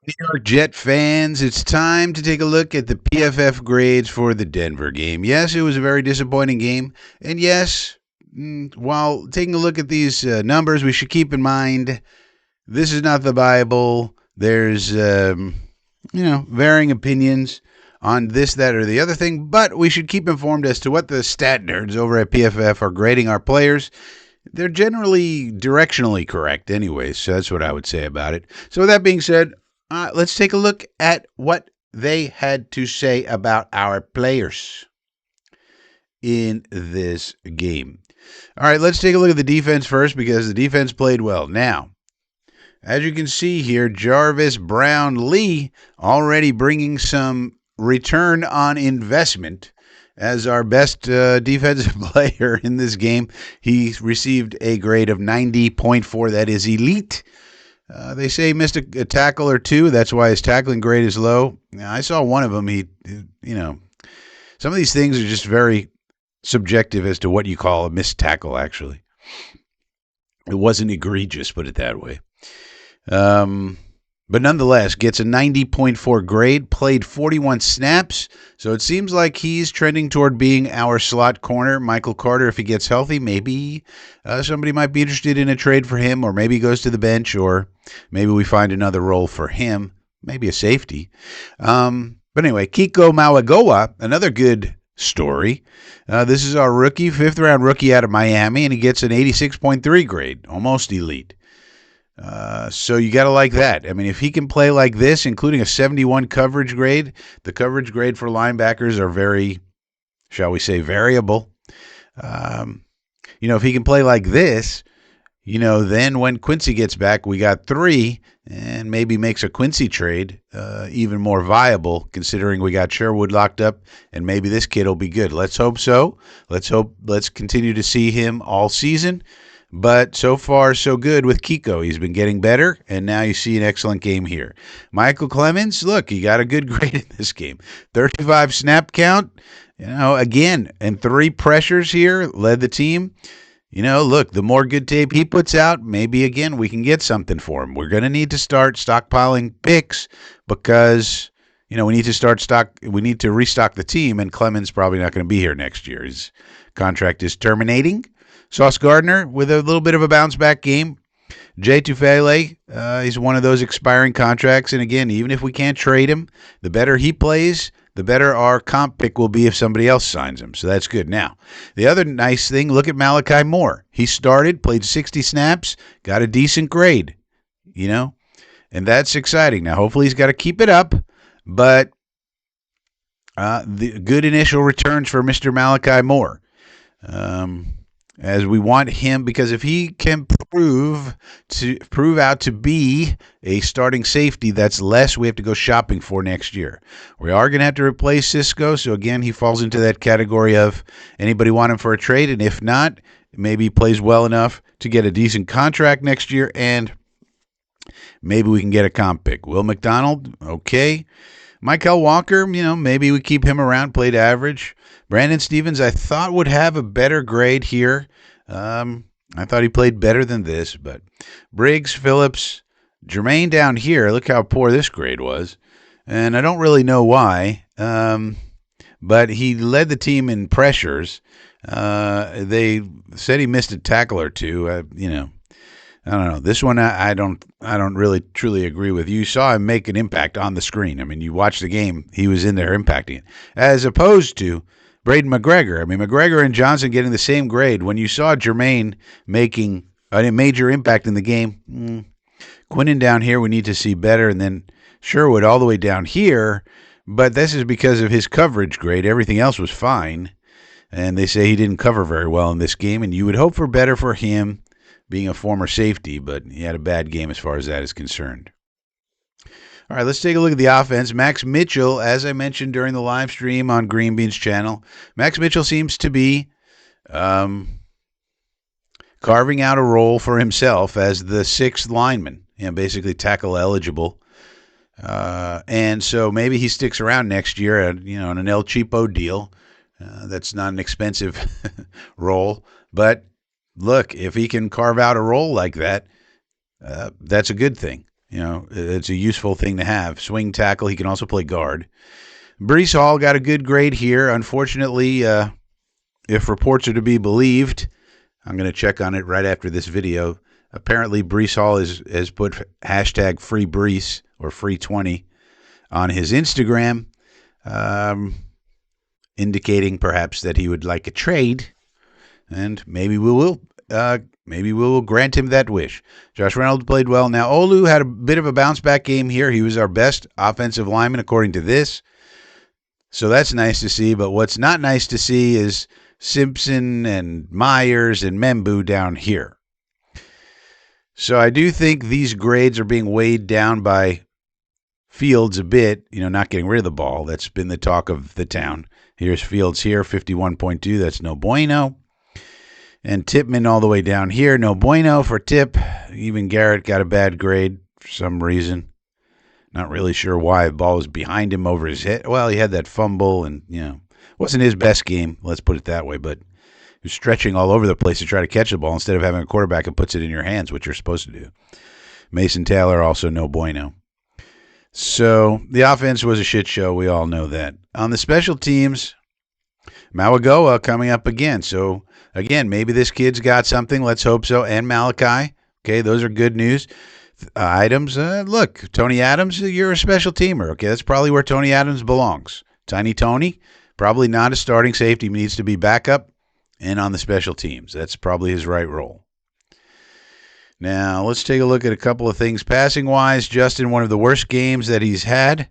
New York Jet fans, it's time to take a look at the PFF grades for the Denver game. Yes, it was a very disappointing game. And yes, while taking a look at these numbers, we should keep in mind this is not the Bible. There's, varying opinions on this, that, or the other thing, but we should keep informed as to what the stat nerds over at PFF are grading our players. They're generally directionally correct anyways, so that's what I would say about it. So with that being said, let's take a look at what they had to say about our players in this game. All right, let's take a look at the defense first because the defense played well. Now, as you can see here, Jarvis Brownlee already bringing some return on investment as our best defensive player in this game. He received a grade of 90.4. That is elite. They say he missed a tackle or two. That's why his tackling grade is low. I saw one of them. Some of these things are just very subjective as to what you call a missed tackle, actually. It wasn't egregious, put it that way. But nonetheless, gets a 90.4 grade, played 41 snaps, so it seems like he's trending toward being our slot corner. Michael Carter, if he gets healthy, maybe somebody might be interested in a trade for him, or maybe he goes to the bench, or maybe we find another role for him, maybe a safety. But anyway, KIKO Mawagoa, another good story. This is our rookie, 5th-round rookie out of Miami, and he gets an 86.3 grade, almost elite. So you got to like that. I mean, if he can play like this, including a 71 coverage grade, the coverage grade for linebackers are very, shall we say, variable. If he can play like this, then when Quincy gets back, we got 3 and maybe makes a Quincy trade even more viable, considering we got Sherwood locked up and maybe this kid will be good. Let's hope so. Let's continue to see him all season. But so far, so good with KIKO. He's been getting better, and now you see an excellent game here. Michael Clemens, look, he got a good grade in this game. 35 snap count, again, and 3 pressures here, led the team. Look, the more good tape he puts out, maybe, again, we can get something for him. We're going to need to start stockpiling picks because, we need to restock the team, and Clemens probably not going to be here next year. His contract is terminating. Sauce Gardner with a little bit of a bounce-back game. Jay Tufele, he's one of those expiring contracts. And again, even if we can't trade him, the better he plays, the better our comp pick will be if somebody else signs him. So that's good. Now, the other nice thing, look at Malachi Moore. He started, played 60 snaps, got a decent grade, and that's exciting. Now, hopefully he's got to keep it up, but the good initial returns for Mr. Malachi Moore. As we want him, because if he can prove out to be a starting safety, that's less we have to go shopping for next year. We are going to have to replace Cisco, so again, he falls into that category of anybody want him for a trade, and if not, maybe he plays well enough to get a decent contract next year, and maybe we can get a comp pick. Will McDonald, okay. Michael Walker, maybe we keep him around, played average. Brandon Stevens, I thought would have a better grade here. I thought he played better than this, but Briggs, Phillips, Jermaine down here, look how poor this grade was. And I don't really know why, but he led the team in pressures. They said he missed a tackle or two. I don't know. This one, I don't really truly agree with. You saw him make an impact on the screen. I mean, you watched the game; he was in there impacting it, as opposed to Braden McGregor. I mean, McGregor and Johnson getting the same grade. When you saw Jermaine making a major impact in the game, Quinnen down here, we need to see better, and then Sherwood all the way down here. But this is because of his coverage grade. Everything else was fine, and they say he didn't cover very well in this game, and you would hope for better for him, being a former safety, but he had a bad game as far as that is concerned. All right, let's take a look at the offense. Max Mitchell, as I mentioned during the live stream on Green Bean's channel, Max Mitchell seems to be carving out a role for himself as the 6th lineman, basically tackle eligible. And so maybe he sticks around next year at, on an El Cheapo deal. That's not an expensive role, but look, if he can carve out a role like that, that's a good thing. It's a useful thing to have. Swing tackle. He can also play guard. Breece Hall got a good grade here. Unfortunately, if reports are to be believed, I'm going to check on it right after this video. Apparently, Breece Hall has put hashtag free Breece or free 20 on his Instagram, indicating perhaps that he would like a trade, and maybe we will grant him that wish. Josh Reynolds played well. Now, Olu had a bit of a bounce-back game here. He was our best offensive lineman, according to this. So that's nice to see. But what's not nice to see is Simpson and Myers and Membu down here. So I do think these grades are being weighed down by Fields a bit, not getting rid of the ball. That's been the talk of the town. Here's Fields here, 51.2. That's no bueno. And Tippmann all the way down here. No bueno for Tip. Even Garrett got a bad grade for some reason. Not really sure why. The ball was behind him over his head. Well, he had that fumble and, wasn't his best game. Let's put it that way. But he was stretching all over the place to try to catch the ball instead of having a quarterback that puts it in your hands, which you're supposed to do. Mason Taylor also no bueno. So the offense was a shit show. We all know that. On the special teams, Mawagoa coming up again. So, again, maybe this kid's got something. Let's hope so. And Malachi. Okay, those are good news. Items. Look, Tony Adams, you're a special teamer. Okay, that's probably where Tony Adams belongs. Tiny Tony, probably not a starting safety. He needs to be backup and on the special teams. That's probably his right role. Now, let's take a look at a couple of things. Passing-wise, Justin, one of the worst games that he's had.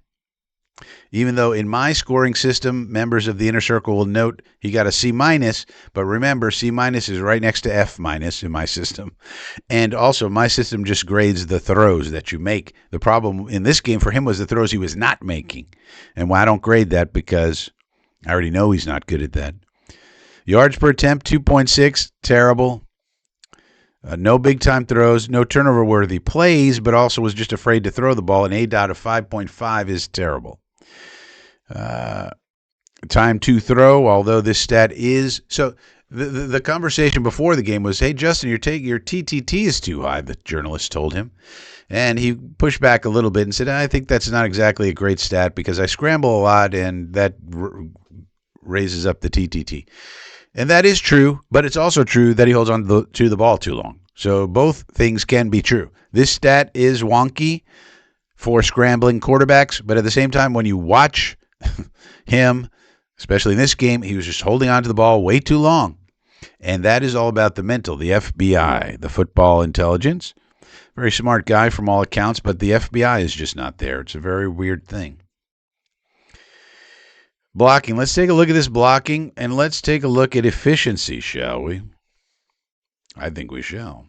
Even though in my scoring system, members of the Inner Circle will note he got a C-, but remember, C- is right next to F- in my system. And also, my system just grades the throws that you make. The problem in this game for him was the throws he was not making. And I don't grade that because I already know he's not good at that. Yards per attempt, 2.6, terrible. No big-time throws, no turnover-worthy plays, but also was just afraid to throw the ball. An A dot of 5.5 is terrible. Time to throw, although this stat is... So the conversation before the game was, hey, Justin, your TTT is too high, the journalist told him. And he pushed back a little bit and said, I think that's not exactly a great stat because I scramble a lot, and that raises up the TTT. And that is true, but it's also true that he holds on to the ball too long. So both things can be true. This stat is wonky for scrambling quarterbacks, but at the same time, when you watch him, especially in this game, he was just holding on to the ball way too long. And that is all about the mental, the FBI, the football intelligence. Very smart guy from all accounts, but the FBI is just not there. It's a very weird thing. Blocking. Let's take a look at this blocking, and let's take a look at efficiency, shall we? I think we shall.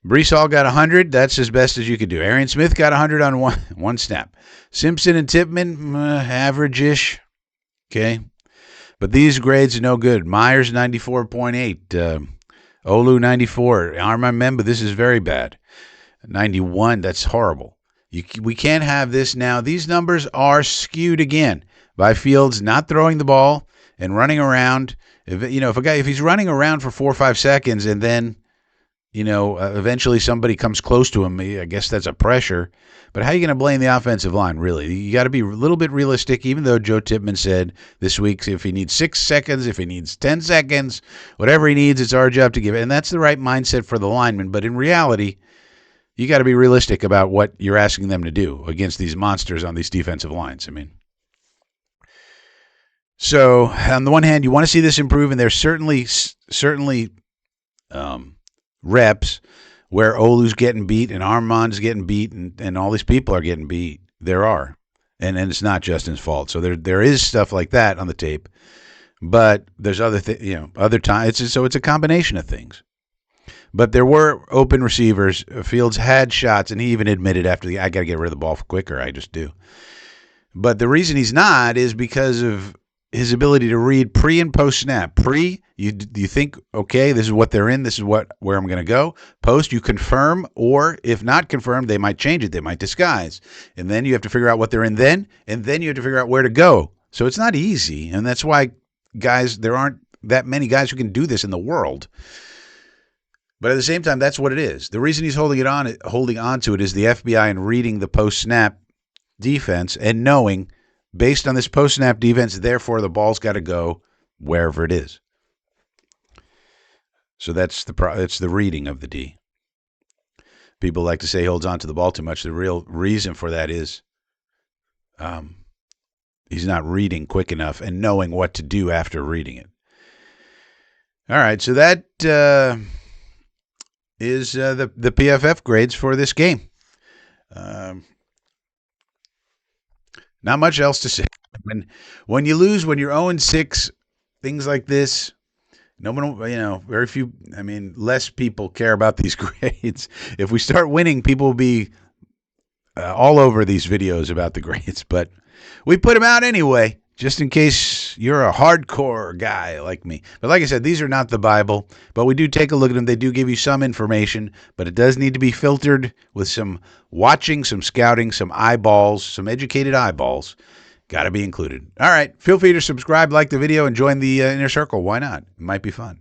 Breece Hall got 100. That's as best as you could do. Arian Smith got 100 on one snap. Simpson and Tippmann, average-ish. Okay. But these grades are no good. Myers, 94.8. Olu, 94. Armand Memba, this is very bad. 91, that's horrible. We can't have this now. These numbers are skewed again by Fields not throwing the ball and running around. If he's running around for 4 or 5 seconds and then, eventually somebody comes close to him, I guess that's a pressure. But how are you going to blame the offensive line, really? You got to be a little bit realistic, even though Joe Tippmann said this week if he needs 6 seconds, if he needs 10 seconds, whatever he needs, it's our job to give it. And that's the right mindset for the lineman. But in reality, you got to be realistic about what you're asking them to do against these monsters on these defensive lines. So on the one hand, you want to see this improve, and there's certainly reps where Olu's getting beat and Armand's getting beat and all these people are getting beat. There are. And it's not Justin's fault. So there is stuff like that on the tape. But there's other times. So it's a combination of things. But there were open receivers. Fields had shots, and he even admitted after I got to get rid of the ball quicker. I just do. But the reason he's not is because of his ability to read pre and post snap. Pre, you think, okay, this is what they're in. This is where I'm going to go. Post, you confirm, or if not confirmed, they might change it. They might disguise. And then you have to figure out what they're in then, and then you have to figure out where to go. So it's not easy, and that's why, guys, there aren't that many guys who can do this in the world. But at the same time, that's what it is. The reason he's holding on to it is the FBI and reading the post-snap defense and knowing, based on this post-snap defense, therefore the ball's got to go wherever it is. So that's the reading of the D. People like to say he holds on to the ball too much. The real reason for that is he's not reading quick enough and knowing what to do after reading it. All right, so that is the PFF grades for this game. Not much else to say. When you lose, when you're 0-6, things like this, no one, very few. I mean, less people care about these grades. If we start winning, people will be all over these videos about the grades. But we put them out anyway, just in case you're a hardcore guy like me. But like I said, these are not the Bible, but we do take a look at them. They do give you some information, but it does need to be filtered with some watching, some scouting, some eyeballs, some educated eyeballs. Got to be included. All right. Feel free to subscribe, like the video, and join the inner circle. Why not? It might be fun.